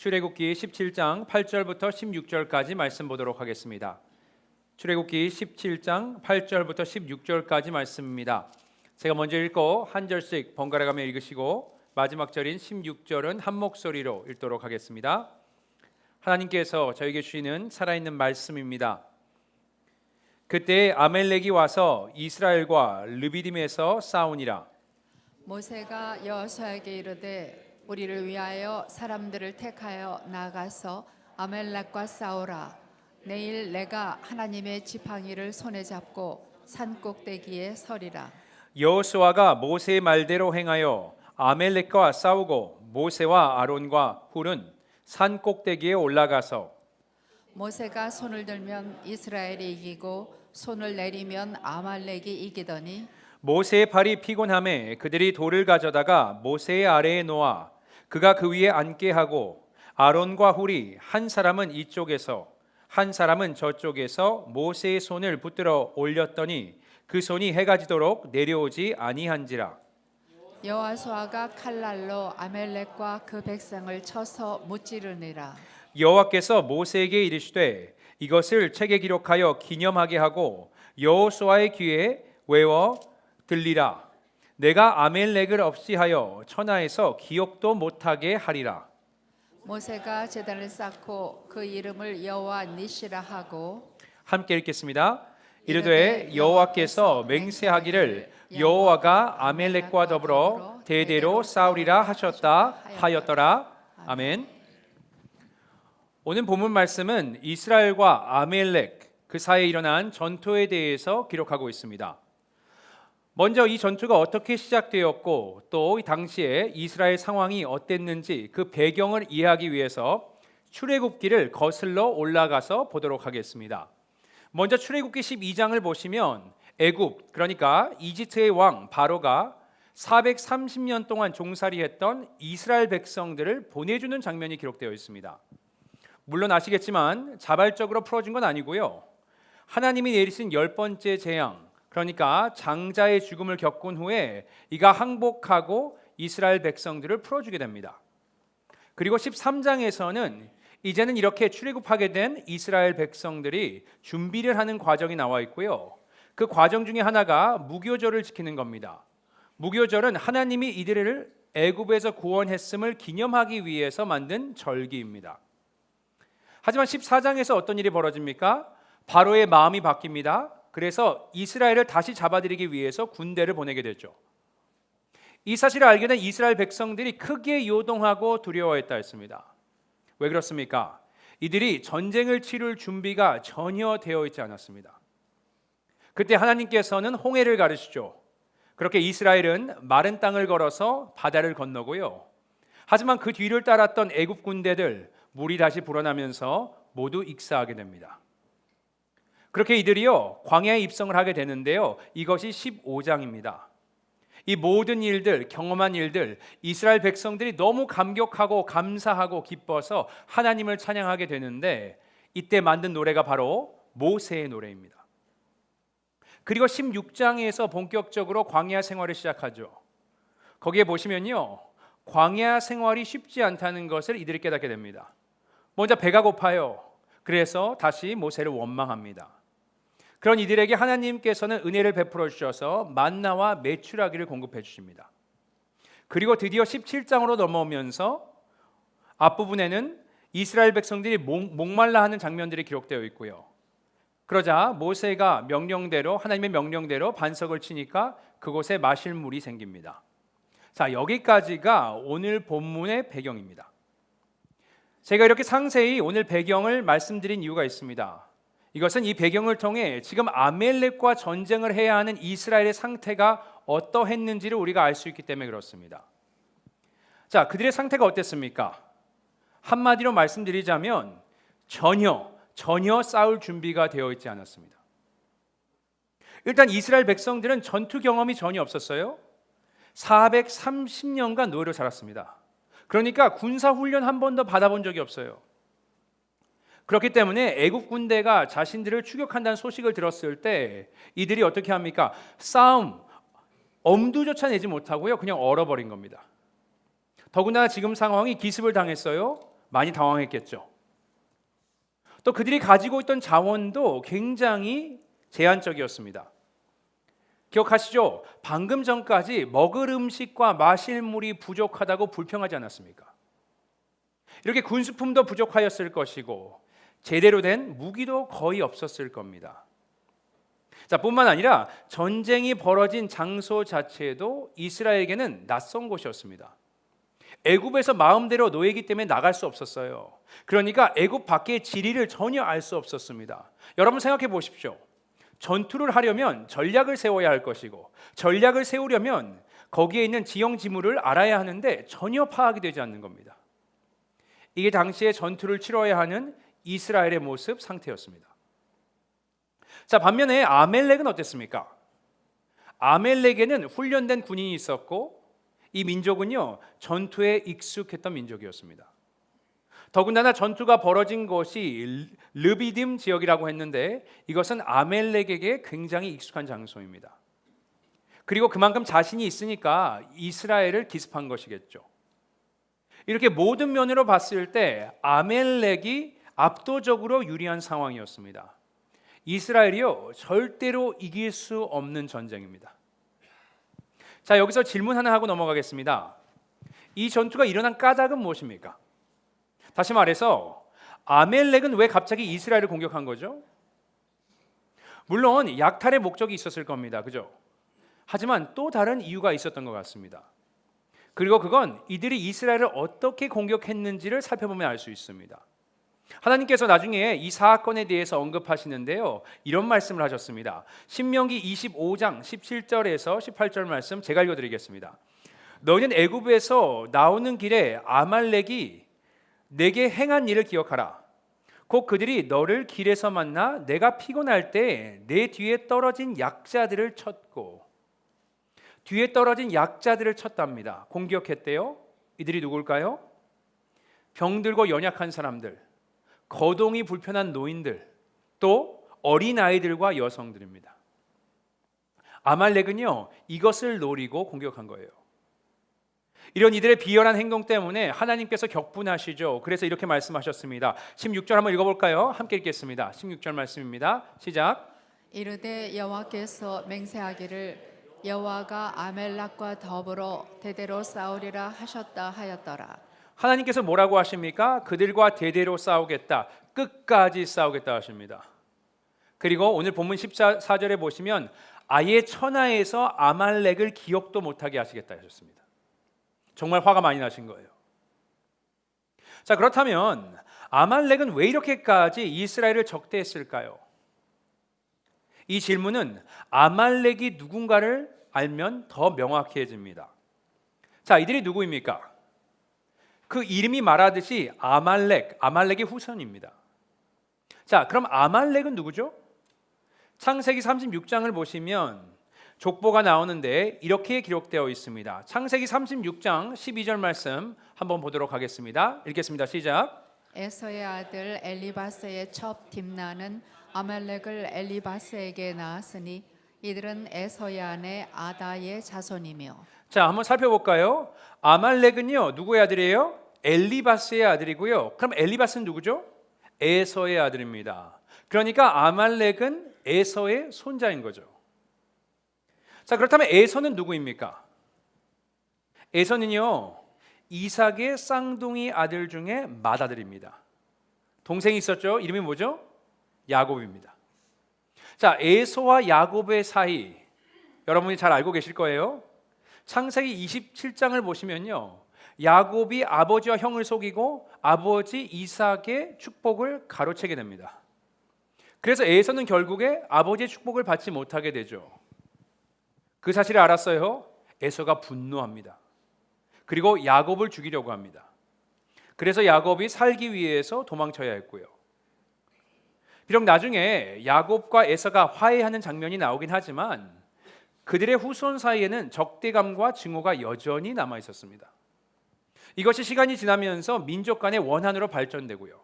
출애굽기 17장 8절부터 16절까지 말씀 보도록 하겠습니다. 출애굽기 17장 8절부터 16절까지 말씀입니다. 제가 먼저 읽고 한 절씩 번갈아 가며 읽으시고 마지막 절인 16절은 한 목소리로 읽도록 하겠습니다. 하나님께서 저에게 주시는 살아있는 말씀입니다. 그때 아멜렉이 와서 이스라엘과 르비딤에서 싸우니라. 모세가 여호수아에게 이르되 우리를 위하여 사람들을 택하여 나가서 아멜렉과 싸우라. 내일 내가 하나님의 지팡이를 손에 잡고 산 꼭대기에 서리라. 여호수아가 모세의 말대로 행하여 아멜렉과 싸우고 모세와 아론과 훌은 산 꼭대기에 올라가서 모세가 손을 들면 이스라엘이 이기고 손을 내리면 아말렉이 이기더니 모세의 발이 피곤함에 그들이 돌을 가져다가 모세의 아래에 놓아 그가 그 위에 앉게 하고 아론과 훌이 한 사람은 이쪽에서 한 사람은 저쪽에서 모세의 손을 붙들어 올렸더니 그 손이 해가 지도록 내려오지 아니한지라. 여호수아가 칼날로 아멜렉과 그 백성을 쳐서 무찌르니라. 여호와께서 모세에게 이르시되 이것을 책에 기록하여 기념하게 하고 여호수아의 귀에 외워 들리라. 내가 아멜렉을 없이하여 천하에서 기억도 못하게 하리라. 모세가 제단을 쌓고 그 이름을 여호와 니시라 하고 함께 읽겠습니다. 이르되 여호와께서 맹세하기를 여호와가 아멜렉과 더불어 대대로 싸우리라 하셨다 하였더라. 아멘. 오늘 본문 말씀은 이스라엘과 아멜렉 그 사이에 일어난 전투에 대해서 기록하고 있습니다. 먼저 이 전투가 어떻게 시작되었고 또 이 당시에 이스라엘 상황이 어땠는지 그 배경을 이해하기 위해서 출애굽기를 거슬러 올라가서 보도록 하겠습니다. 먼저 출애굽기 12장을 보시면 애굽 그러니까 이집트의 왕 바로가 430년 동안 종살이했던 이스라엘 백성들을 보내주는 장면이 기록되어 있습니다. 물론 아시겠지만 자발적으로 풀어준 건 아니고요. 하나님이 내리신 10번째 재앙 그러니까 장자의 죽음을 겪은 후에 이가 항복하고 이스라엘 백성들을 풀어주게 됩니다. 그리고 13장에서는 이제는 이렇게 출애굽하게 된 이스라엘 백성들이 준비를 하는 과정이 나와 있고요. 그 과정 중에 하나가 무교절을 지키는 겁니다. 무교절은 하나님이 이들을 애굽에서 구원했음을 기념하기 위해서 만든 절기입니다. 하지만 14장에서 어떤 일이 벌어집니까? 바로의 마음이 바뀝니다. 그래서 이스라엘을 다시 잡아들이기 위해서 군대를 보내게 되죠. 이 사실을 알게 된 이스라엘 백성들이 크게 요동하고 두려워했다 했습니다. 왜 그렇습니까? 이들이 전쟁을 치룰 준비가 전혀 되어 있지 않았습니다. 그때 하나님께서는 홍해를 가르시죠. 그렇게 이스라엘은 마른 땅을 걸어서 바다를 건너고요. 하지만 그 뒤를 따랐던 애굽 군대들 물이 다시 불어나면서 모두 익사하게 됩니다. 그렇게 이들이요 광야에 입성을 하게 되는데요. 이것이 15장입니다. 이 모든 일들, 경험한 일들, 이스라엘 백성들이 너무 감격하고 감사하고 기뻐서 하나님을 찬양하게 되는데 이때 만든 노래가 바로 모세의 노래입니다. 그리고 16장에서 본격적으로 광야 생활을 시작하죠. 거기에 보시면요. 광야 생활이 쉽지 않다는 것을 이들이 깨닫게 됩니다. 먼저 배가 고파요. 그래서 다시 모세를 원망합니다. 그런 이들에게 하나님께서는 은혜를 베풀어 주셔서 만나와 메추라기를 공급해 주십니다. 그리고 드디어 17장으로 넘어오면서 앞부분에는 이스라엘 백성들이 목말라 하는 장면들이 기록되어 있고요. 그러자 모세가 명령대로 하나님의 명령대로 반석을 치니까 그곳에 마실 물이 생깁니다. 자, 여기까지가 오늘 본문의 배경입니다. 제가 이렇게 상세히 오늘 배경을 말씀드린 이유가 있습니다. 이것은 이 배경을 통해 지금 아멜렉과 전쟁을 해야 하는 이스라엘의 상태가 어떠했는지를 우리가 알 수 있기 때문에 그렇습니다. 자, 그들의 상태가 어땠습니까? 한마디로 말씀드리자면 전혀 싸울 준비가 되어 있지 않았습니다. 일단 이스라엘 백성들은 전투 경험이 전혀 없었어요. 430년간 노예로 살았습니다. 그러니까 군사 훈련 한 번도 받아본 적이 없어요. 그렇기 때문에 애국 군대가 자신들을 추격한다는 소식을 들었을 때 이들이 어떻게 합니까? 싸움 엄두조차 내지 못하고요. 그냥 얼어버린 겁니다. 더구나 지금 상황이 기습을 당했어요. 많이 당황했겠죠. 또 그들이 가지고 있던 자원도 굉장히 제한적이었습니다. 기억하시죠? 방금 전까지 먹을 음식과 마실 물이 부족하다고 불평하지 않았습니까? 이렇게 군수품도 부족하였을 것이고 제대로 된 무기도 거의 없었을 겁니다. 자, 뿐만 아니라 전쟁이 벌어진 장소 자체도 이스라엘에게는 낯선 곳이었습니다. 애굽에서 마음대로 노예이기 때문에 나갈 수 없었어요. 그러니까 애굽 밖의 지리를 전혀 알 수 없었습니다. 여러분 생각해 보십시오. 전투를 하려면 전략을 세워야 할 것이고 전략을 세우려면 거기에 있는 지형 지물을 알아야 하는데 전혀 파악이 되지 않는 겁니다. 이게 당시에 전투를 치러야 하는 이스라엘의 모습 상태였습니다. 자, 반면에 아멜렉은 어땠습니까? 아멜렉에는 훈련된 군인이 있었고 이 민족은요 전투에 익숙했던 민족이었습니다. 더군다나 전투가 벌어진 곳이 르비딤 지역이라고 했는데 이것은 아멜렉에게 굉장히 익숙한 장소입니다. 그리고 그만큼 자신이 있으니까 이스라엘을 기습한 것이겠죠. 이렇게 모든 면으로 봤을 때 아멜렉이 압도적으로 유리한 상황이었습니다. 이스라엘이요 절대로 이길 수 없는 전쟁입니다. 자, 여기서 질문 하나 하고 넘어가겠습니다. 이 전투가 일어난 까닭은 무엇입니까? 다시 말해서 아멜렉은 왜 갑자기 이스라엘을 공격한 거죠? 물론 약탈의 목적이 있었을 겁니다. 그죠? 하지만 또 다른 이유가 있었던 것 같습니다. 그리고 그건 이들이 이스라엘을 어떻게 공격했는지를 살펴보면 알 수 있습니다. 하나님께서 나중에 이 사건에 대해서 언급하시는데요. 이런 말씀을 하셨습니다. 신명기 25장 17절에서 18절 말씀 제가 읽어드리겠습니다. 너희는 애굽에서 나오는 길에 아말렉이 내게 행한 일을 기억하라. 곧 그들이 너를 길에서 만나 내가 피곤할 때 내 뒤에 떨어진 약자들을 쳤고 뒤에 떨어진 약자들을 쳤답니다. 공격했대요. 이들이 누굴까요? 병들고 연약한 사람들, 거동이 불편한 노인들, 또 어린아이들과 여성들입니다. 아말렉은요 이것을 노리고 공격한 거예요. 이런 이들의 비열한 행동 때문에 하나님께서 격분하시죠. 그래서 이렇게 말씀하셨습니다. 16절 한번 읽어볼까요? 함께 읽겠습니다. 16절 말씀입니다. 시작. 이르되 여호와께서 맹세하기를 여호와가 아멜렉과 더불어 대대로 싸우리라 하셨다 하였더라. 하나님께서 뭐라고 하십니까? 그들과 대대로 싸우겠다. 끝까지 싸우겠다 하십니다. 그리고 오늘 본문 14절에 보시면 아예 천하에서 아말렉을 기억도 못하게 하시겠다 하셨습니다. 정말 화가 많이 나신 거예요. 자, 그렇다면 아말렉은 왜 이렇게까지 이스라엘을 적대했을까요? 이 질문은 아말렉이 누군가를 알면 더 명확해집니다. 자, 이들이 누구입니까? 그 이름이 말하듯이 아말렉의 후손입니다. 자, 그럼 아말렉은 누구죠? 창세기 36장을 보시면 족보가 나오는데 이렇게 기록되어 있습니다. 창세기 36장 12절 말씀 한번 보도록 하겠습니다. 읽겠습니다. 시작. 에서의 아들 엘리바스의 첩 딥나는 아멜렉을 엘리바스에게 낳았으니 이들은 에서의 아내 아다의 자손이며. 자, 한번 살펴볼까요? 아말렉은요 누구의 아들이에요? 엘리바스의 아들이고요. 그럼 엘리바스는 누구죠? 에서의 아들입니다. 그러니까 아말렉은 에서의 손자인 거죠. 자, 그렇다면 에서는 누구입니까? 에서는요 이삭의 쌍둥이 아들 중에 맏아들입니다. 동생이 있었죠. 이름이 뭐죠? 야곱입니다. 자, 에서와 야곱의 사이 여러분이 잘 알고 계실 거예요. 창세기 27장을 보시면요 야곱이 아버지와 형을 속이고 아버지 이삭의 축복을 가로채게 됩니다. 그래서 에서는 결국에 아버지의 축복을 받지 못하게 되죠. 그 사실을 알았어요. 에서가 분노합니다. 그리고 야곱을 죽이려고 합니다. 그래서 야곱이 살기 위해서 도망쳐야 했고요. 비록 나중에 야곱과 에서가 화해하는 장면이 나오긴 하지만 그들의 후손 사이에는 적대감과 증오가 여전히 남아 있었습니다. 이것이 시간이 지나면서 민족 간의 원한으로 발전되고요.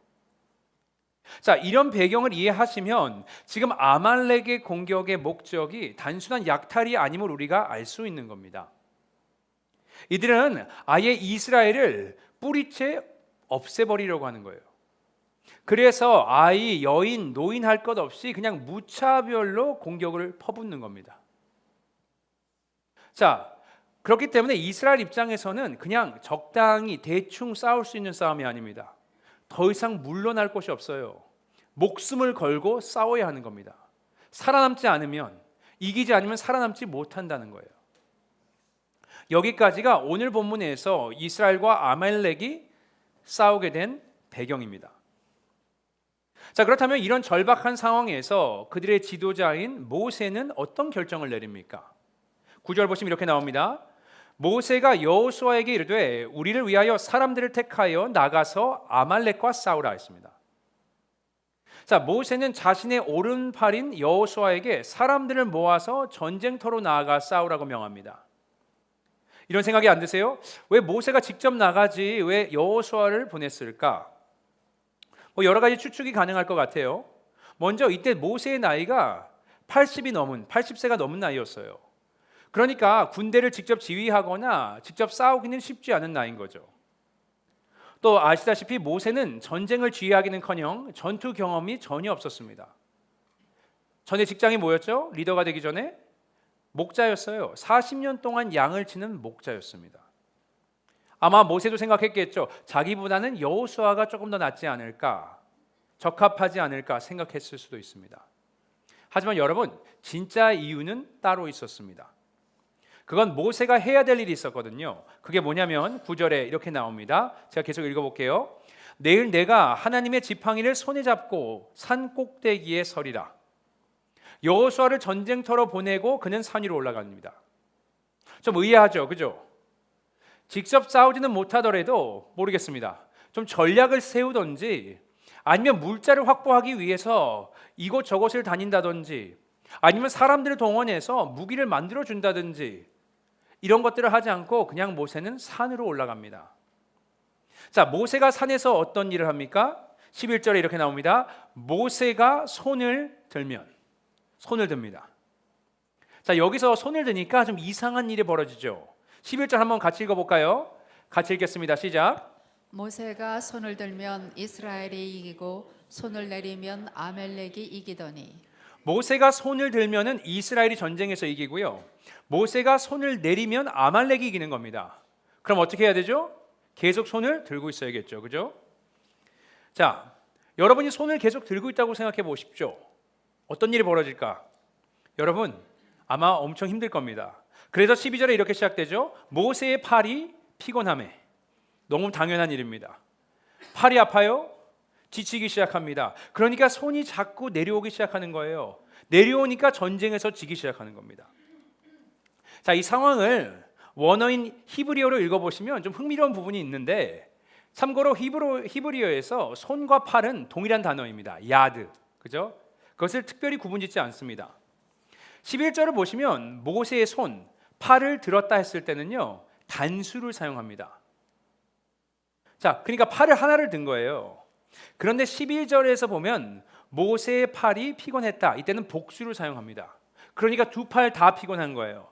자, 이런 배경을 이해하시면 지금 아말렉의 공격의 목적이 단순한 약탈이 아님을 우리가 알 수 있는 겁니다. 이들은 아예 이스라엘을 뿌리채 없애버리려고 하는 거예요. 그래서 아이, 여인, 노인 할 것 없이 그냥 무차별로 공격을 퍼붓는 겁니다. 자, 그렇기 때문에 이스라엘 입장에서는 그냥 적당히 대충 싸울 수 있는 싸움이 아닙니다. 더 이상 물러날 곳이 없어요. 목숨을 걸고 싸워야 하는 겁니다. 살아남지 않으면, 이기지 않으면 살아남지 못한다는 거예요. 여기까지가 오늘 본문에서 이스라엘과 아말렉이 싸우게 된 배경입니다. 자, 그렇다면 이런 절박한 상황에서 그들의 지도자인 모세는 어떤 결정을 내립니까? 9절 보시면 이렇게 나옵니다. 모세가 여호수아에게 이르되 우리를 위하여 사람들을 택하여 나가서 아말렉과 싸우라 했습니다. 자, 모세는 자신의 오른팔인 여호수아에게 사람들을 모아서 전쟁터로 나아가 싸우라고 명합니다. 이런 생각이 안 드세요? 왜 모세가 직접 나가지 왜 여호수아를 보냈을까? 여러 가지 추측이 가능할 것 같아요. 먼저 이때 모세의 나이가 80세가 넘은 나이였어요. 그러니까 군대를 직접 지휘하거나 직접 싸우기는 쉽지 않은 나이인 거죠. 또 아시다시피 모세는 전쟁을 지휘하기는커녕 전투 경험이 전혀 없었습니다. 전에 직장이 뭐였죠? 리더가 되기 전에 목자였어요. 40년 동안 양을 치는 목자였습니다. 아마 모세도 생각했겠죠. 자기보다는 여호수아가 조금 더 낫지 않을까, 적합하지 않을까 생각했을 수도 있습니다. 하지만 여러분, 진짜 이유는 따로 있었습니다. 그건 모세가 해야 될 일이 있었거든요. 그게 뭐냐면 9절에 이렇게 나옵니다. 제가 계속 읽어볼게요. 내일 내가 하나님의 지팡이를 손에 잡고 산 꼭대기에 서리라. 여호수아를 전쟁터로 보내고 그는 산 위로 올라갑니다. 좀 의아하죠, 그죠? 직접 싸우지는 못하더라도 모르겠습니다. 좀 전략을 세우든지 아니면 물자를 확보하기 위해서 이곳저곳을 다닌다든지 아니면 사람들을 동원해서 무기를 만들어 준다든지 이런 것들을 하지 않고 그냥 모세는 산으로 올라갑니다. 자, 모세가 산에서 어떤 일을 합니까? 11절에 이렇게 나옵니다. 모세가 손을 듭니다. 자, 여기서 손을 드니까 좀 이상한 일이 벌어지죠. 11절 한번 같이 읽어볼까요? 같이 읽겠습니다. 시작. 모세가 손을 들면 이스라엘이 이기고 손을 내리면 아멜렉이 이기더니. 모세가 손을 들면은 이스라엘이 전쟁에서 이기고요. 모세가 손을 내리면 아말렉이 이기는 겁니다. 그럼 어떻게 해야 되죠? 계속 손을 들고 있어야겠죠. 그죠? 자, 여러분이 손을 계속 들고 있다고 생각해 보십시오. 어떤 일이 벌어질까? 여러분, 아마 엄청 힘들 겁니다. 그래서 12절에 이렇게 시작되죠. 모세의 팔이 피곤하매. 너무 당연한 일입니다. 팔이 아파요? 지치기 시작합니다. 그러니까 손이 자꾸 내려오기 시작하는 거예요. 내려오니까 전쟁에서 지기 시작하는 겁니다. 자, 이 상황을 원어인 히브리어로 읽어보시면 좀 흥미로운 부분이 있는데, 참고로 히브리어에서 손과 팔은 동일한 단어입니다. 야드, 그죠? 그것을 특별히 구분짓지 않습니다. 11절을 보시면 모세의 손, 팔을 들었다 했을 때는요, 단수를 사용합니다. 자, 그러니까 팔을 하나를 든 거예요. 그런데 11절에서 보면 모세의 팔이 피곤했다. 이때는 복수를 사용합니다. 그러니까 두 팔 다 피곤한 거예요.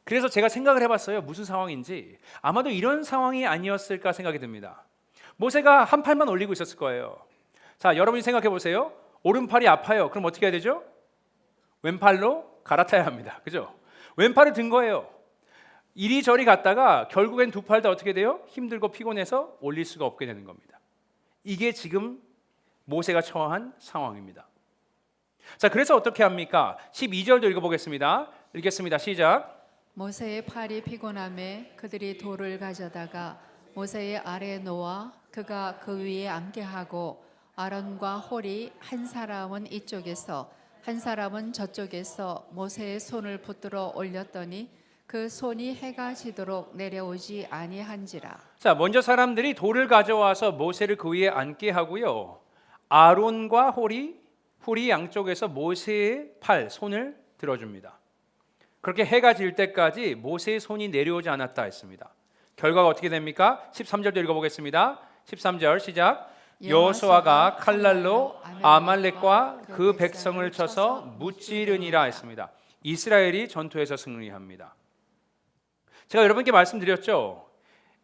그래서 제가 생각을 해봤어요. 무슨 상황인지. 아마도 이런 상황이 아니었을까 생각이 듭니다. 모세가 한 팔만 올리고 있었을 거예요. 자, 여러분이 생각해 보세요. 오른팔이 아파요. 그럼 어떻게 해야 되죠? 왼팔로 갈아타야 합니다. 그죠? 왼팔을 든 거예요. 이리저리 갔다가 결국엔 두 팔 다 어떻게 돼요? 힘들고 피곤해서 올릴 수가 없게 되는 겁니다. 이게 지금 모세가 처한 상황입니다. 자, 그래서 어떻게 합니까? 12절도 읽어보겠습니다. 읽겠습니다. 시작. 모세의 팔이 피곤함에 그들이 돌을 가져다가 모세의 아래에 놓아 그가 그 위에 앉게 하고 아론과 홀이 한 사람은 이쪽에서 한 사람은 저쪽에서 모세의 손을 붙들어 올렸더니 그 손이 해가 지도록 내려오지 아니한지라. 자, 먼저 사람들이 돌을 가져와서 모세를 그 위에 앉게 하고요. 아론과 홀이 양쪽에서 모세의 팔, 손을 들어줍니다. 그렇게 해가 질 때까지 모세의 손이 내려오지 않았다 했습니다. 결과가 어떻게 됩니까? 13절도 읽어보겠습니다. 13절 시작. 여호수아가 칼날로 아말렉과 그 백성을 쳐서 무찌르니라 했습니다. 이스라엘이 전투에서 승리합니다. 제가 여러분께 말씀드렸죠.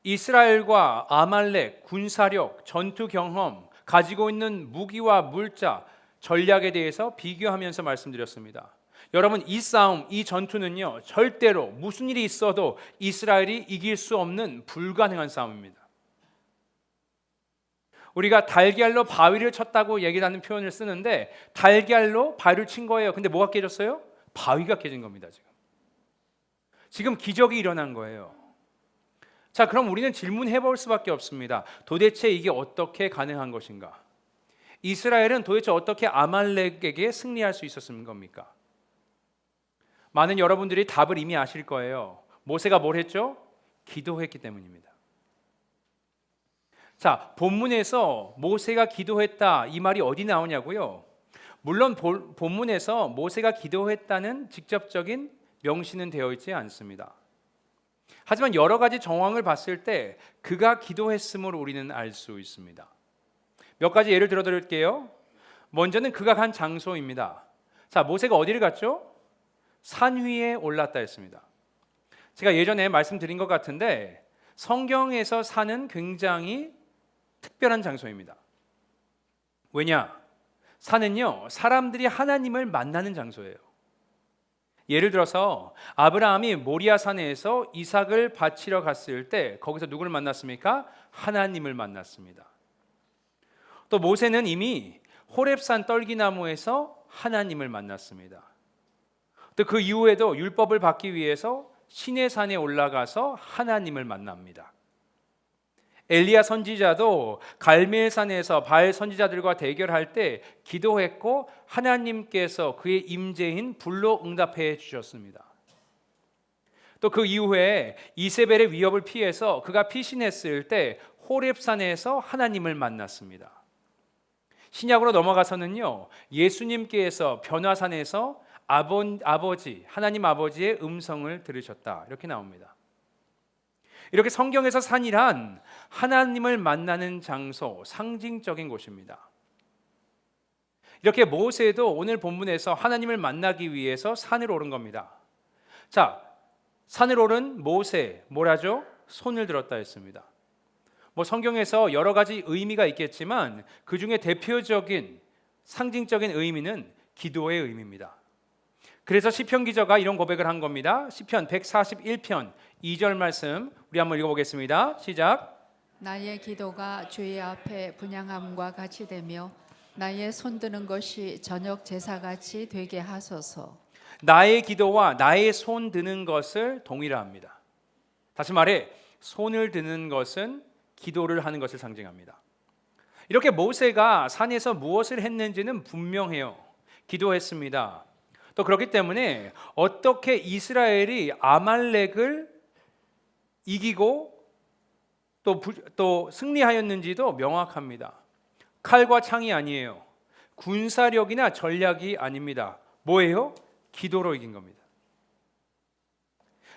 이스라엘과 아말렉 군사력, 전투 경험, 가지고 있는 무기와 물자, 전략에 대해서 비교하면서 말씀드렸습니다. 여러분, 이 싸움, 이 전투는요, 절대로 무슨 일이 있어도 이스라엘이 이길 수 없는 불가능한 싸움입니다. 우리가 달걀로 바위를 쳤다고 얘기하는 표현을 쓰는데, 달걀로 바위를 친 거예요. 근데 뭐가 깨졌어요? 바위가 깨진 겁니다. 지금 기적이 일어난 거예요. 자, 그럼 우리는 질문해 볼 수밖에 없습니다. 도대체 이게 어떻게 가능한 것인가? 이스라엘은 도대체 어떻게 아말렉에게 승리할 수 있었는 겁니까? 많은 여러분들이 답을 이미 아실 거예요. 모세가 뭘 했죠? 기도했기 때문입니다. 자, 본문에서 모세가 기도했다, 이 말이 어디 나오냐고요? 물론 본문에서 모세가 기도했다는 직접적인 명시는 되어 있지 않습니다. 하지만 여러 가지 정황을 봤을 때 그가 기도했음을 우리는 알 수 있습니다. 몇 가지 예를 들어 드릴게요. 먼저는 그가 간 장소입니다. 자, 모세가 어디를 갔죠? 산 위에 올랐다 했습니다. 제가 예전에 말씀드린 것 같은데 성경에서 산은 굉장히 특별한 장소입니다. 왜냐? 산은요, 사람들이 하나님을 만나는 장소예요. 예를 들어서 아브라함이 모리아 산에서 이삭을 바치러 갔을 때 거기서 누구를 만났습니까? 하나님을 만났습니다. 또 모세는 이미 호렙산 떨기나무에서 하나님을 만났습니다. 또 그 이후에도 율법을 받기 위해서 시내산에 올라가서 하나님을 만납니다. 엘리야 선지자도 갈멜산에서 바알 선지자들과 대결할 때 기도했고 하나님께서 그의 임재인 불로 응답해 주셨습니다. 또 그 이후에 이세벨의 위협을 피해서 그가 피신했을 때 호렙산에서 하나님을 만났습니다. 신약으로 넘어가서는요, 예수님께서 변화산에서 아버지 하나님 아버지의 음성을 들으셨다, 이렇게 나옵니다. 이렇게 성경에서 산이란 하나님을 만나는 장소, 상징적인 곳입니다. 이렇게 모세도 오늘 본문에서 하나님을 만나기 위해서 산을 오른 겁니다. 자, 산을 오른 모세, 뭐라죠? 손을 들었다 했습니다. 성경에서 여러 가지 의미가 있겠지만 그 중에 대표적인 상징적인 의미는 기도의 의미입니다. 그래서 시편 기자가 이런 고백을 한 겁니다. 시편 141편 2절 말씀 우리 한번 읽어보겠습니다. 시작. 나의 기도가 주의 앞에 분향함과 같이 되며 나의 손드는 것이 저녁 제사같이 되게 하소서. 나의 기도와 나의 손 드는 것을 동일화합니다. 다시 말해 손을 드는 것은 기도를 하는 것을 상징합니다. 이렇게 모세가 산에서 무엇을 했는지는 분명해요. 기도했습니다. 또 그렇기 때문에 어떻게 이스라엘이 아말렉을 이기고 또 승리하였는지도 명확합니다. 칼과 창이 아니에요. 군사력이나 전략이 아닙니다. 뭐예요? 기도로 이긴 겁니다.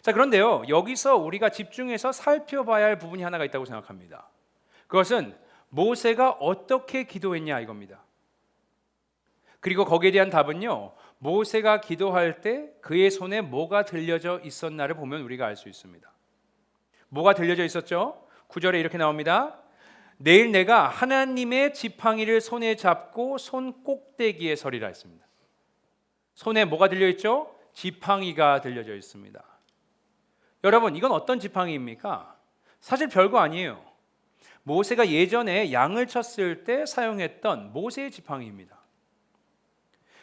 자, 그런데요, 여기서 우리가 집중해서 살펴봐야 할 부분이 하나가 있다고 생각합니다. 그것은 모세가 어떻게 기도했냐 이겁니다. 그리고 거기에 대한 답은요, 모세가 기도할 때 그의 손에 뭐가 들려져 있었나를 보면 우리가 알 수 있습니다. 뭐가 들려져 있었죠? 9절에 이렇게 나옵니다. 내일 내가 하나님의 지팡이를 손에 잡고 손 꼭대기에 서리라 했습니다. 손에 뭐가 들려 있죠? 지팡이가 들려져 있습니다. 여러분, 이건 어떤 지팡이입니까? 사실 별거 아니에요. 모세가 예전에 양을 쳤을 때 사용했던 모세의 지팡이입니다.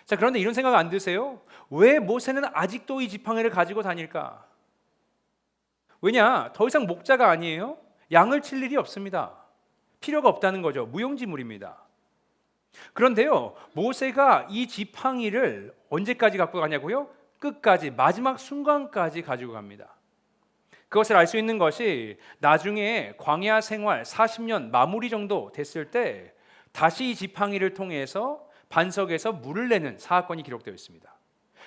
자, 그런데 이런 생각 안 드세요? 왜 모세는 아직도 이 지팡이를 가지고 다닐까? 왜냐? 더 이상 목자가 아니에요. 양을 칠 일이 없습니다. 필요가 없다는 거죠. 무용지물입니다. 그런데요, 모세가 이 지팡이를 언제까지 갖고 가냐고요? 끝까지, 마지막 순간까지 가지고 갑니다. 그것을 알 수 있는 것이 나중에 광야 생활 40년 마무리 정도 됐을 때 다시 이 지팡이를 통해서 반석에서 물을 내는 사건이 기록되어 있습니다.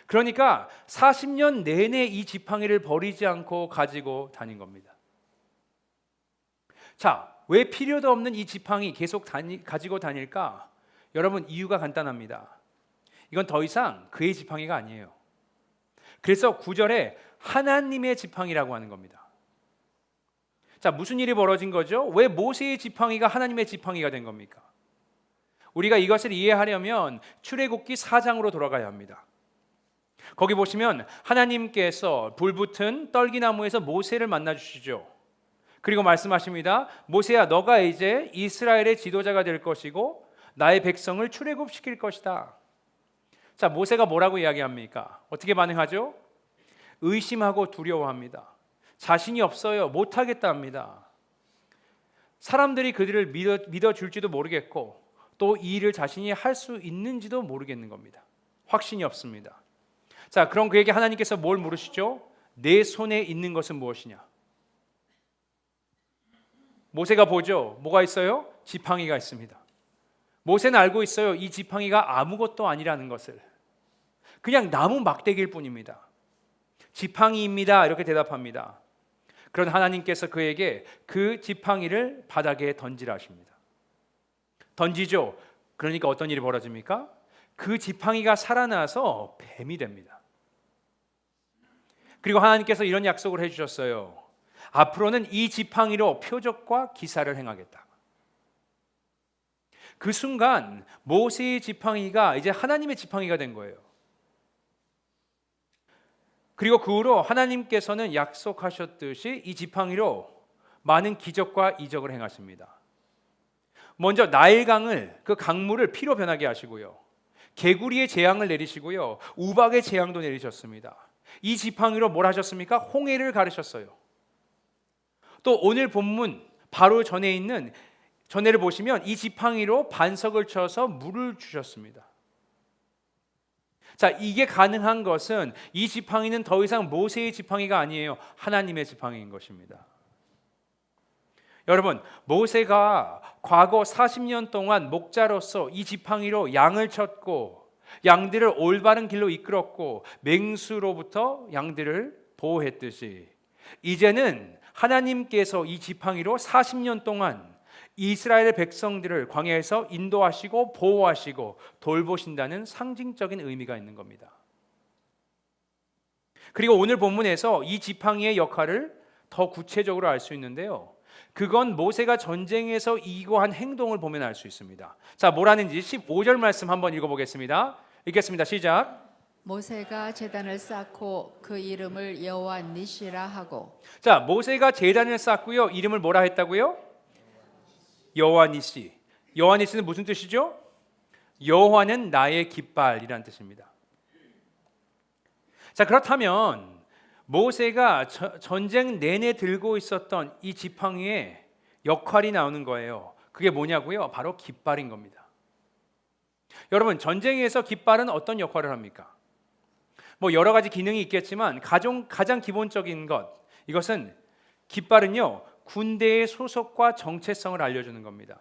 그러니까 40년 내내 이 지팡이를 버리지 않고 가지고 다닌 겁니다. 자, 왜 필요도 없는 이 지팡이 계속 가지고 다닐까? 여러분, 이유가 간단합니다. 이건 더 이상 그의 지팡이가 아니에요. 그래서 9절에 하나님의 지팡이라고 하는 겁니다. 자, 무슨 일이 벌어진 거죠? 왜 모세의 지팡이가 하나님의 지팡이가 된 겁니까? 우리가 이것을 이해하려면 출애굽기 4장으로 돌아가야 합니다. 거기 보시면 하나님께서 불붙은 떨기나무에서 모세를 만나 주시죠. 그리고 말씀하십니다. 모세야, 너가 이제 이스라엘의 지도자가 될 것이고 나의 백성을 출애굽시킬 것이다. 자, 모세가 뭐라고 이야기합니까? 어떻게 반응하죠? 의심하고 두려워합니다. 자신이 없어요. 못하겠다 합니다. 사람들이 그들을 믿어줄지도 모르겠고 또 이 일을 자신이 할 수 있는지도 모르겠는 겁니다. 확신이 없습니다. 자, 그럼 그에게 하나님께서 뭘 물으시죠? 내 손에 있는 것은 무엇이냐? 모세가 보죠. 뭐가 있어요? 지팡이가 있습니다. 모세는 알고 있어요. 이 지팡이가 아무것도 아니라는 것을. 그냥 나무 막대기일 뿐입니다. 지팡이입니다. 이렇게 대답합니다. 그런 하나님께서 그에게 그 지팡이를 바닥에 던지라 하십니다. 던지죠. 그러니까 어떤 일이 벌어집니까? 그 지팡이가 살아나서 뱀이 됩니다. 그리고 하나님께서 이런 약속을 해주셨어요. 앞으로는 이 지팡이로 표적과 기사를 행하겠다. 그 순간 모세의 지팡이가 이제 하나님의 지팡이가 된 거예요. 그리고 그 후로 하나님께서는 약속하셨듯이 이 지팡이로 많은 기적과 이적을 행하십니다. 먼저 나일강을, 그 강물을 피로 변하게 하시고요. 개구리의 재앙을 내리시고요. 우박의 재앙도 내리셨습니다. 이 지팡이로 뭘 하셨습니까? 홍해를 가르셨어요. 또 오늘 본문 바로 전에 있는 전해를 보시면 이 지팡이로 반석을 쳐서 물을 주셨습니다. 자, 이게 가능한 것은 이 지팡이는 더 이상 모세의 지팡이가 아니에요. 하나님의 지팡이인 것입니다. 여러분, 모세가 과거 40년 동안 목자로서 이 지팡이로 양을 쳤고 양들을 올바른 길로 이끌었고 맹수로부터 양들을 보호했듯이 이제는 하나님께서 이 지팡이로 40년 동안 이스라엘의 백성들을 광야에서 인도하시고 보호하시고 돌보신다는 상징적인 의미가 있는 겁니다. 그리고 오늘 본문에서 이 지팡이의 역할을 더 구체적으로 알 수 있는데요. 그건 모세가 전쟁에서 이기고 한 행동을 보면 알 수 있습니다. 자, 뭐라는지 15절 말씀 한번 읽어보겠습니다. 읽겠습니다. 시작. 모세가 제단을 쌓고 그 이름을 여호와 니시라 하고. 자, 모세가 제단을 쌓고요. 이름을 뭐라 했다고요? 여호와 니시. 여호와 니시는 무슨 뜻이죠? 여호와는 나의 깃발이라는 뜻입니다. 자, 그렇다면 모세가 전쟁 내내 들고 있었던 이 지팡이의 역할이 나오는 거예요. 그게 뭐냐고요? 바로 깃발인 겁니다. 여러분, 전쟁에서 깃발은 어떤 역할을 합니까? 뭐 여러 가지 기능이 있겠지만 가장 기본적인 이것은 깃발은요, 군대의 소속과 정체성을 알려주는 겁니다.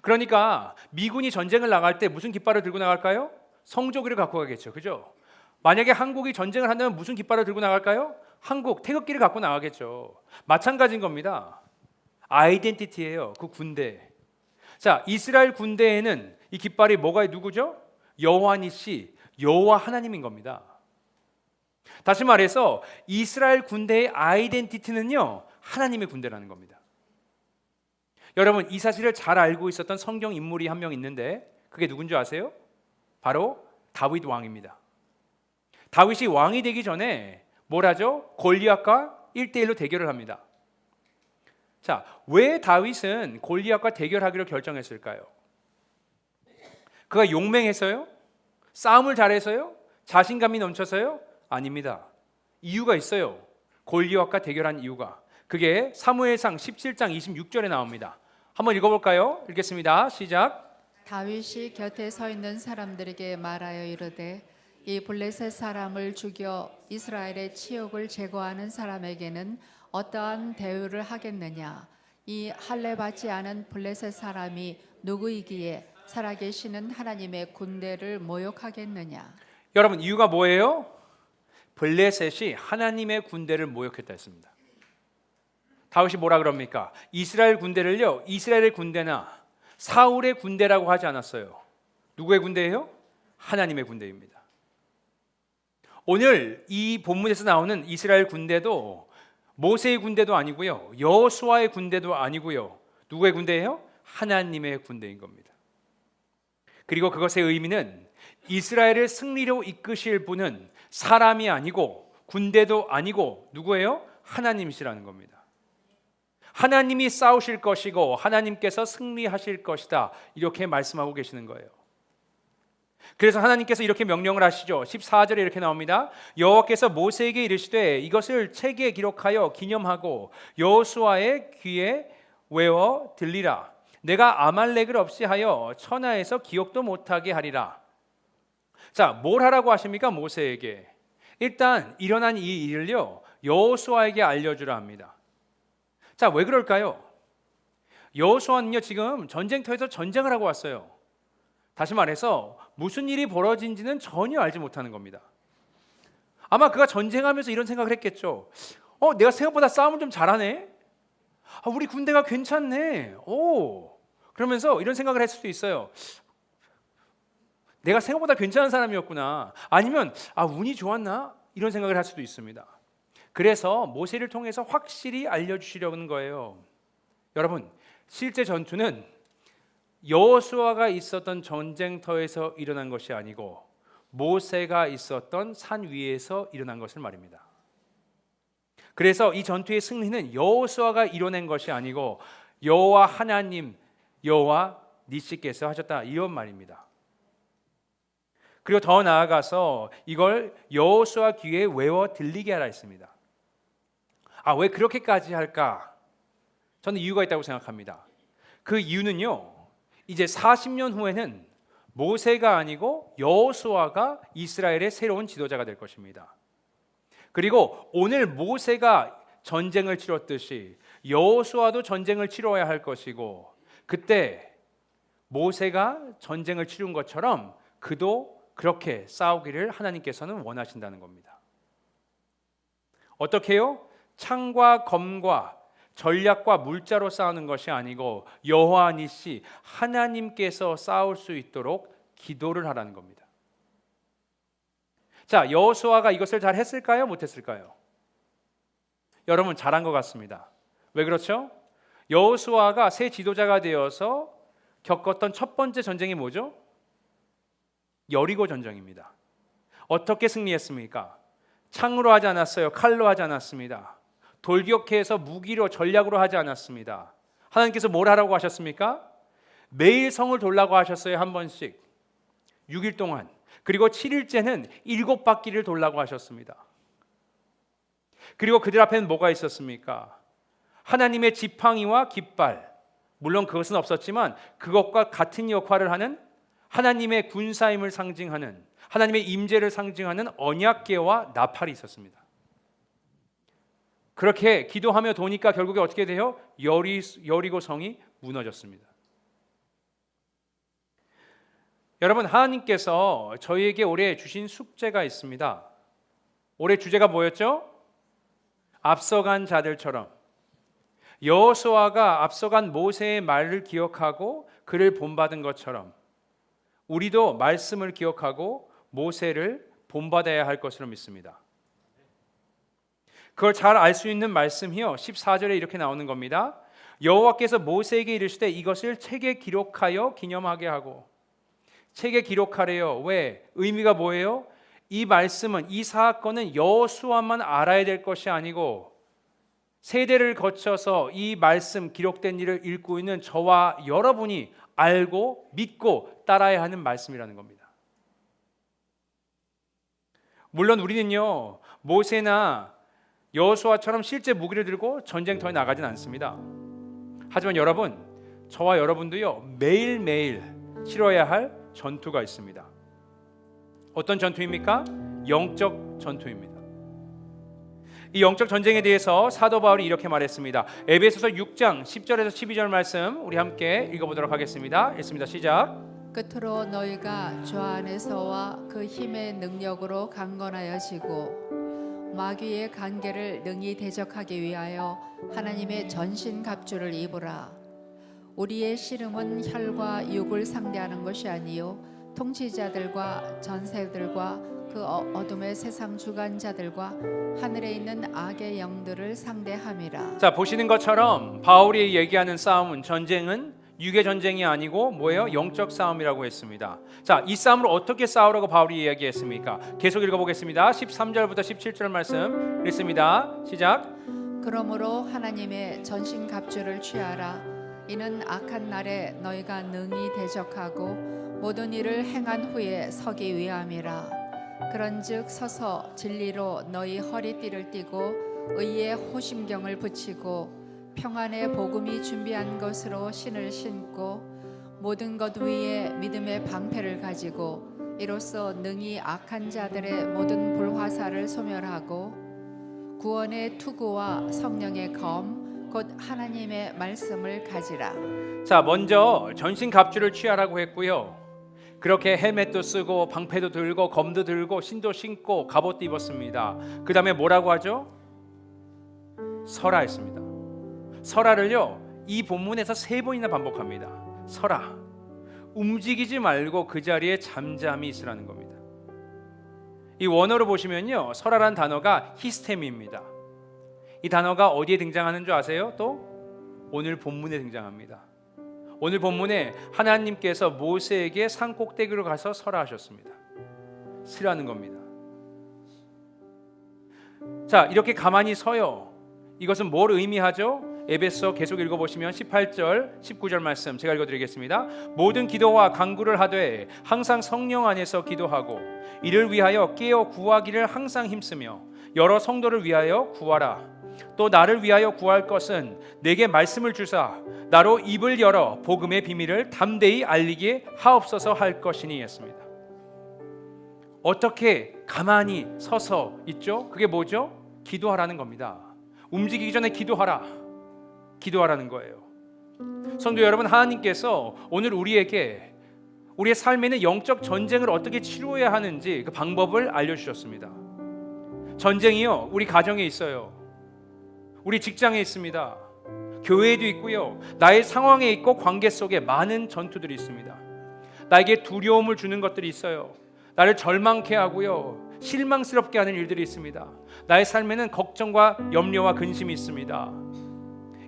그러니까 미군이 전쟁을 나갈 때 무슨 깃발을 들고 나갈까요? 성조기를 갖고 가겠죠. 그죠? 만약에 한국이 전쟁을 한다면 무슨 깃발을 들고 나갈까요? 한국 태극기를 갖고 나가겠죠. 마찬가지인 겁니다. 아이덴티티예요. 그 군대. 자, 이스라엘 군대에는 이 깃발이 누구죠? 여호와 니시, 여호와 하나님인 겁니다. 다시 말해서 이스라엘 군대의 아이덴티티는요, 하나님의 군대라는 겁니다. 여러분, 이 사실을 잘 알고 있었던 성경 인물이 한 명 있는데 그게 누군지 아세요? 바로 다윗 왕입니다. 다윗이 왕이 되기 전에 뭘 하죠? 골리앗과 1대1로 대결을 합니다. 자, 왜 다윗은 골리앗과 대결하기로 결정했을까요? 그가 용맹해서요? 싸움을 잘해서요? 자신감이 넘쳐서요? 아닙니다. 이유가 있어요. 골리앗과 대결한 이유가. 그게 사무엘상 17장 26절에 나옵니다. 한번 읽어볼까요? 읽겠습니다. 시작. 다윗이 곁에 서 있는 사람들에게 말하여 이르되 이 블레셋 사람을 죽여 이스라엘의 치욕을 제거하는 사람에게는 어떠한 대우를 하겠느냐? 이 할례 받지 않은 블레셋 사람이 누구이기에 살아계시는 하나님의 군대를 모욕하겠느냐? 여러분, 이유가 뭐예요? 블레셋이 하나님의 군대를 모욕했다 했습니다. 다윗이 뭐라 그럽니까? 이스라엘 군대를요, 이스라엘의 군대나 사울의 군대라고 하지 않았어요. 누구의 군대예요? 하나님의 군대입니다. 오늘 이 본문에서 나오는 이스라엘 군대도 모세의 군대도 아니고요, 여호수아의 군대도 아니고요. 누구의 군대예요? 하나님의 군대인 겁니다. 그리고 그것의 의미는 이스라엘을 승리로 이끄실 분은 사람이 아니고 군대도 아니고 누구예요? 하나님이시라는 겁니다. 하나님이 싸우실 것이고 하나님께서 승리하실 것이다, 이렇게 말씀하고 계시는 거예요. 그래서 하나님께서 이렇게 명령을 하시죠. 14절에 이렇게 나옵니다. 여호와께서 모세에게 이르시되 이것을 책에 기록하여 기념하고 여호수아의 귀에 외워 들리라. 내가 아말렉을 없이 하여 천하에서 기억도 못하게 하리라. 자, 뭘 하라고 하십니까? 모세에게. 일단 일어난 이 일을요, 여호수아에게 알려주라 합니다. 자, 왜 그럴까요? 여호수아는요, 지금 전쟁터에서 전쟁을 하고 왔어요. 다시 말해서 무슨 일이 벌어진지는 전혀 알지 못하는 겁니다. 아마 그가 전쟁하면서 이런 생각을 했겠죠. 내가 생각보다 싸움을 좀 잘하네. 우리 군대가 괜찮네. 그러면서 이런 생각을 했을 수도 있어요. 내가 생각보다 괜찮은 사람이었구나. 아니면 운이 좋았나? 이런 생각을 할 수도 있습니다. 그래서 모세를 통해서 확실히 알려주시려는 거예요. 여러분, 실제 전투는 여호수아가 있었던 전쟁터에서 일어난 것이 아니고 모세가 있었던 산 위에서 일어난 것을 말입니다. 그래서 이 전투의 승리는 여호수아가 이뤄낸 것이 아니고 여호와 하나님, 여호와 니시께서 하셨다, 이런 말입니다. 그리고 더 나아가서 이걸 여호수아 귀에 외워 들리게 하라 했습니다. 왜 그렇게까지 할까? 저는 이유가 있다고 생각합니다. 그 이유는요, 이제 40년 후에는 모세가 아니고 여호수아가 이스라엘의 새로운 지도자가 될 것입니다. 그리고 오늘 모세가 전쟁을 치렀듯이 여호수아도 전쟁을 치러야 할 것이고, 그때 모세가 전쟁을 치른 것처럼 그도 그렇게 싸우기를 하나님께서는 원하신다는 겁니다. 어떻게요? 창과 검과 전략과 물자로 싸우는 것이 아니고 여호와 니시, 하나님께서 싸울 수 있도록 기도를 하라는 겁니다. 자, 여호수아가 이것을 잘 했을까요? 못했을까요? 여러분, 잘한 것 같습니다. 왜 그렇죠? 여호수아가 새 지도자가 되어서 겪었던 첫 번째 전쟁이 뭐죠? 여리고 전쟁입니다. 어떻게 승리했습니까? 창으로 하지 않았어요. 칼로 하지 않았습니다. 돌격해서 무기로, 전략으로 하지 않았습니다. 하나님께서 뭘 하라고 하셨습니까? 매일 성을 돌라고 하셨어요. 한 번씩 6일 동안. 그리고 7일째는 7바퀴를 돌라고 하셨습니다. 그리고 그들 앞에는 뭐가 있었습니까? 하나님의 지팡이와 깃발, 물론 그것은 없었지만 그것과 같은 역할을 하는 하나님의 군사임을 상징하는, 하나님의 임재를 상징하는 언약궤와 나팔이 있었습니다. 그렇게 기도하며 도니까 결국에 어떻게 돼요? 여리고 성이 무너졌습니다. 여러분, 하나님께서 저희에게 올해 주신 숙제가 있습니다. 올해 주제가 뭐였죠? 앞서간 자들처럼. 여호수아가 앞서간 모세의 말을 기억하고 그를 본받은 것처럼 우리도 말씀을 기억하고 모세를 본받아야 할 것으로 믿습니다. 그걸 잘 알 수 있는 말씀이요, 14절에 이렇게 나오는 겁니다. 여호와께서 모세에게 이르시되 이것을 책에 기록하여 기념하게 하고. 책에 기록하래요. 왜? 의미가 뭐예요? 이 말씀은, 이 사건은 여호수아만 알아야 될 것이 아니고 세대를 거쳐서 이 말씀, 기록된 일을 읽고 있는 저와 여러분이 알고 믿고 따라야 하는 말씀이라는 겁니다. 물론 우리는요, 모세나 여호수아처럼 실제 무기를 들고 전쟁터에 나가진 않습니다. 하지만 여러분, 저와 여러분도요, 매일매일 치러야 할 전투가 있습니다. 어떤 전투입니까? 영적 전투입니다. 이 영적 전쟁에 대해서 사도 바울이 이렇게 말했습니다. 에베소서 6장 10절에서 12절 말씀 우리 함께 읽어보도록 하겠습니다. 읽습니다. 시작. 끝으로 너희가 주 안에서와 그 힘의 능력으로 강건하여지고 마귀의 관계를 능히 대적하기 위하여 하나님의 전신 갑주를 입으라. 우리의 씨름은 혈과 육을 상대하는 것이 아니요 통치자들과 전세들과 그 어둠의 세상 주관자들과 하늘에 있는 악의 영들을 상대함이라. 자, 보시는 것처럼 바울이 얘기하는 싸움은, 전쟁은 육의 전쟁이 아니고 뭐예요? 영적 싸움이라고 했습니다. 자, 이 싸움을 어떻게 싸우라고 바울이 이야기했습니까? 계속 읽어보겠습니다. 13절부터 17절 말씀 읽습니다. 시작. 그러므로 하나님의 전신갑주를 취하라. 이는 악한 날에 너희가 능히 대적하고 모든 일을 행한 후에 서기 위함이라. 그런즉 서서 진리로 너희 허리띠를 띠고 의의 호심경을 붙이고 평안의 복음이 준비한 것으로 신을 신고 모든 것 위에 믿음의 방패를 가지고 이로써 능히 악한 자들의 모든 불화살을 소멸하고 구원의 투구와 성령의 검 곧 하나님의 말씀을 가지라. 자, 먼저 전신갑주를 취하라고 했고요. 그렇게 헬멧도 쓰고 방패도 들고 검도 들고 신도 신고 갑옷도 입었습니다. 그 다음에 뭐라고 하죠? 서라 했습니다. 서라를요, 이 본문에서 3번이나 반복합니다. 서라. 움직이지 말고 그 자리에 잠잠히 있으라는 겁니다. 이 원어로 보시면요, 서라란 단어가 히스테미입니다. 이 단어가 어디에 등장하는 줄 아세요? 또 오늘 본문에 등장합니다. 오늘 본문에 하나님께서 모세에게 산 꼭대기로 가서 서라 하셨습니다. 서라는 겁니다. 자, 이렇게 가만히 서요. 이것은 뭘 의미하죠? 에베소 계속 읽어보시면 18절 19절 말씀 제가 읽어드리겠습니다. 모든 기도와 간구를 하되 항상 성령 안에서 기도하고 이를 위하여 깨어 구하기를 항상 힘쓰며 여러 성도를 위하여 구하라. 또 나를 위하여 구할 것은 내게 말씀을 주사 나로 입을 열어 복음의 비밀을 담대히 알리게 하옵소서 할 것이니 했습니다. 어떻게 가만히 서서 있죠? 그게 뭐죠? 기도하라는 겁니다. 움직이기 전에 기도하라는 거예요. 성도 여러분, 하나님께서 오늘 우리에게 우리의 삶에는 영적 전쟁을 어떻게 치루어야 하는지 그 방법을 알려주셨습니다. 전쟁이요, 우리 가정에 있어요. 우리 직장에 있습니다. 교회에도 있고요. 나의 상황에 있고 관계 속에 많은 전투들이 있습니다. 나에게 두려움을 주는 것들이 있어요. 나를 절망케 하고요, 실망스럽게 하는 일들이 있습니다. 나의 삶에는 걱정과 염려와 근심이 있습니다.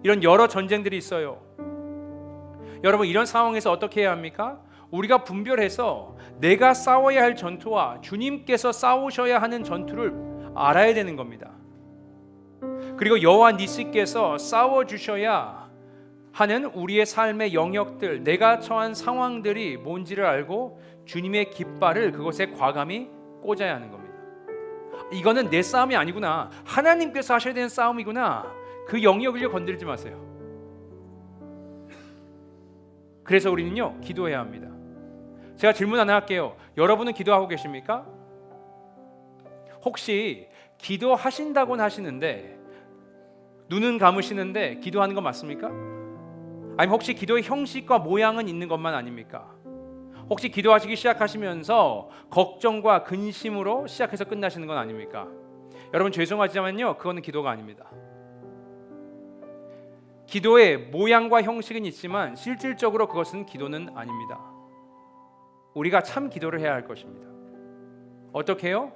이런 여러 전쟁들이 있어요. 여러분, 이런 상황에서 어떻게 해야 합니까? 우리가 분별해서 내가 싸워야 할 전투와 주님께서 싸우셔야 하는 전투를 알아야 되는 겁니다. 그리고 여호와 니시께서 싸워주셔야 하는 우리의 삶의 영역들, 내가 처한 상황들이 뭔지를 알고 주님의 깃발을 그것에 과감히 꽂아야 하는 겁니다. 이거는 내 싸움이 아니구나, 하나님께서 하셔야 되는 싸움이구나, 그 영역을 건드리지 마세요. 그래서 우리는요, 기도해야 합니다. 제가 질문 하나 할게요. 여러분은 기도하고 계십니까? 혹시 기도하신다고는 하시는데 눈은 감으시는데 기도하는 건 맞습니까? 아니면 혹시 기도의 형식과 모양은 있는 것만 아닙니까? 혹시 기도하시기 시작하시면서 걱정과 근심으로 시작해서 끝나시는 건 아닙니까? 여러분, 죄송하지만요, 그거는 기도가 아닙니다. 기도의 모양과 형식은 있지만 실질적으로 그것은 기도는 아닙니다. 우리가 참 기도를 해야 할 것입니다. 어떻게 해요?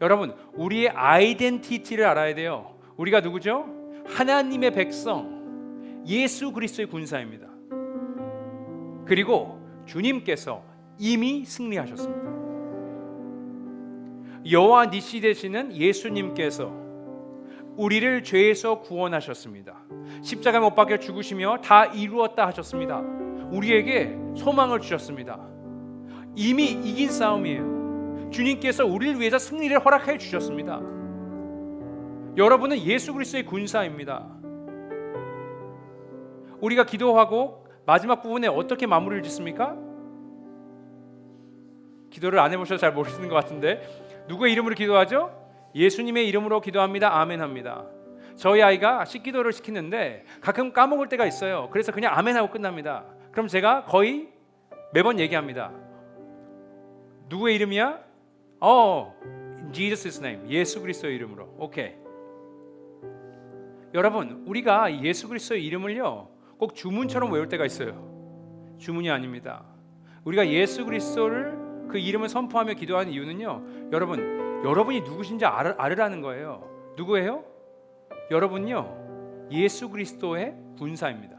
여러분, 우리의 아이덴티티를 알아야 돼요. 우리가 누구죠? 하나님의 백성, 예수 그리스도의 군사입니다. 그리고 주님께서 이미 승리하셨습니다. 여호와 니시 되시는 예수님께서 우리를 죄에서 구원하셨습니다. 십자가에 못 박혀 죽으시며 다 이루었다 하셨습니다. 우리에게 소망을 주셨습니다. 이미 이긴 싸움이에요. 주님께서 우리를 위해서 승리를 허락해 주셨습니다. 여러분은 예수 그리스도의 군사입니다. 우리가 기도하고 마지막 부분에 어떻게 마무리를 짓습니까? 기도를 안 해보셔서 잘 모르시는 것 같은데, 누구의 이름으로 기도하죠? 예수님의 이름으로 기도합니다. 아멘 합니다. 저희 아이가 식기도를 시키는데 가끔 까먹을 때가 있어요. 그래서 그냥 아멘 하고 끝납니다. 그럼 제가 거의 매번 얘기합니다. 누구의 이름이야? Jesus' name. 예수 그리스도의 이름으로. 오케이. 여러분, 우리가 예수 그리스도의 이름을요, 꼭 주문처럼 외울 때가 있어요. 주문이 아닙니다. 우리가 예수 그리스도를 그 이름을 선포하며 기도하는 이유는요, 여러분이 누구신지 알으라는 거예요. 누구예요? 여러분요, 예수 그리스도의 군사입니다.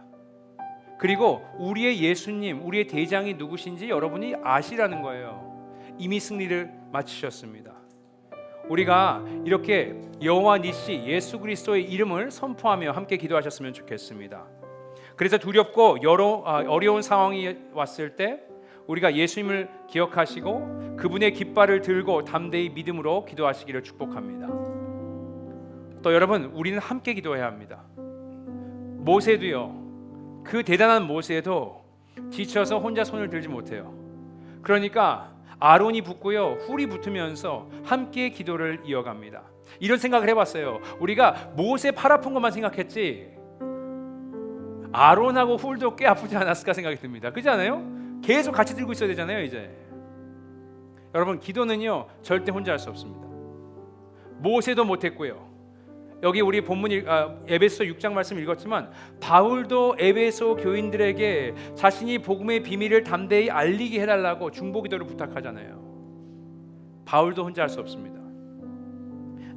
그리고 우리의 예수님, 우리의 대장이 누구신지 여러분이 아시라는 거예요. 이미 승리를 마치셨습니다. 우리가 이렇게 여호와 니시 예수 그리스도의 이름을 선포하며 함께 기도하셨으면 좋겠습니다. 그래서 두렵고 어려운 상황이 왔을 때 우리가 예수님을 기억하시고 그분의 깃발을 들고 담대히 믿음으로 기도하시기를 축복합니다. 또 여러분, 우리는 함께 기도해야 합니다. 모세도요, 그 대단한 모세도 지쳐서 혼자 손을 들지 못해요. 그러니까 아론이 붙고요, 훌이 붙으면서 함께 기도를 이어갑니다. 이런 생각을 해봤어요. 우리가 모세 팔 아픈 것만 생각했지 아론하고 훌도 꽤 아프지 않았을까 생각이 듭니다. 그렇지 않아요? 계속 같이 들고 있어야 되잖아요. 이제 여러분, 기도는요 절대 혼자 할 수 없습니다. 모세도 못했고요, 여기 우리 본문 에베소 6장 말씀 읽었지만 바울도 에베소 교인들에게 자신이 복음의 비밀을 담대히 알리게 해달라고 중보기도를 부탁하잖아요. 바울도 혼자 할 수 없습니다.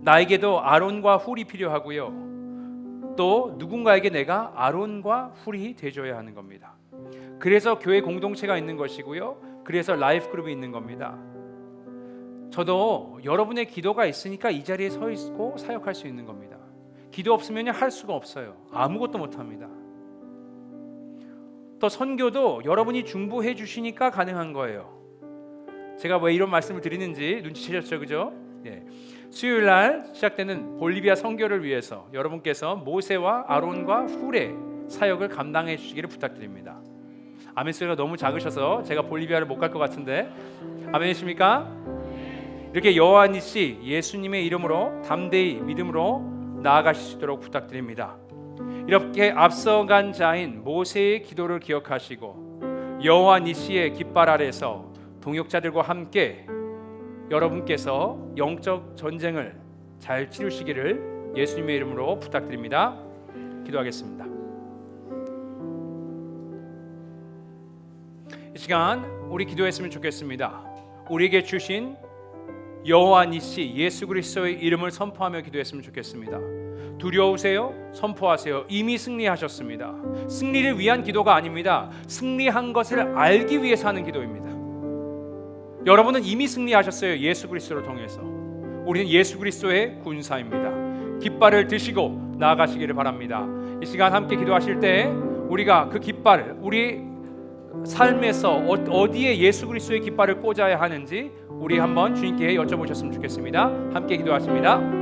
나에게도 아론과 훌이 필요하고요, 또 누군가에게 내가 아론과 훌이 되줘야 하는 겁니다. 그래서 교회 공동체가 있는 것이고요, 그래서 라이프 그룹이 있는 겁니다. 저도 여러분의 기도가 있으니까 이 자리에 서 있고 사역할 수 있는 겁니다. 기도 없으면 할 수가 없어요. 아무것도 못합니다. 또 선교도 여러분이 중보해 주시니까 가능한 거예요. 제가 왜 이런 말씀을 드리는지 눈치채셨죠, 그죠? 예. 수요일 날 시작되는 볼리비아 선교를 위해서 여러분께서 모세와 아론과 훌의 사역을 감당해 주시기를 부탁드립니다. 아멘 소리가 너무 작으셔서 제가 볼리비아를 못 갈 것 같은데 아멘이십니까? 이렇게 여호와 니시 예수님의 이름으로 담대히 믿음으로 나아가실 수 있도록 부탁드립니다. 이렇게 앞서간 자인 모세의 기도를 기억하시고 여호와 니시의 깃발 아래서 동역자들과 함께 여러분께서 영적 전쟁을 잘 치르시기를 예수님의 이름으로 부탁드립니다. 기도하겠습니다. 이 시간 우리 기도했으면 좋겠습니다. 우리에게 주신 여호와 니시 예수 그리스도의 이름을 선포하며 기도했으면 좋겠습니다. 두려우세요? 선포하세요. 이미 승리하셨습니다. 승리를 위한 기도가 아닙니다. 승리한 것을 알기 위해서 하는 기도입니다. 여러분은 이미 승리하셨어요. 예수 그리스도를 통해서. 우리는 예수 그리스도의 군사입니다. 깃발을 드시고 나아가시기를 바랍니다. 이 시간 함께 기도하실 때 우리가 그 깃발을 우리 삶에서 어디에 예수 그리스도의 깃발을 꽂아야 하는지 우리 한번 주님께 여쭤보셨으면 좋겠습니다. 함께 기도하십니다.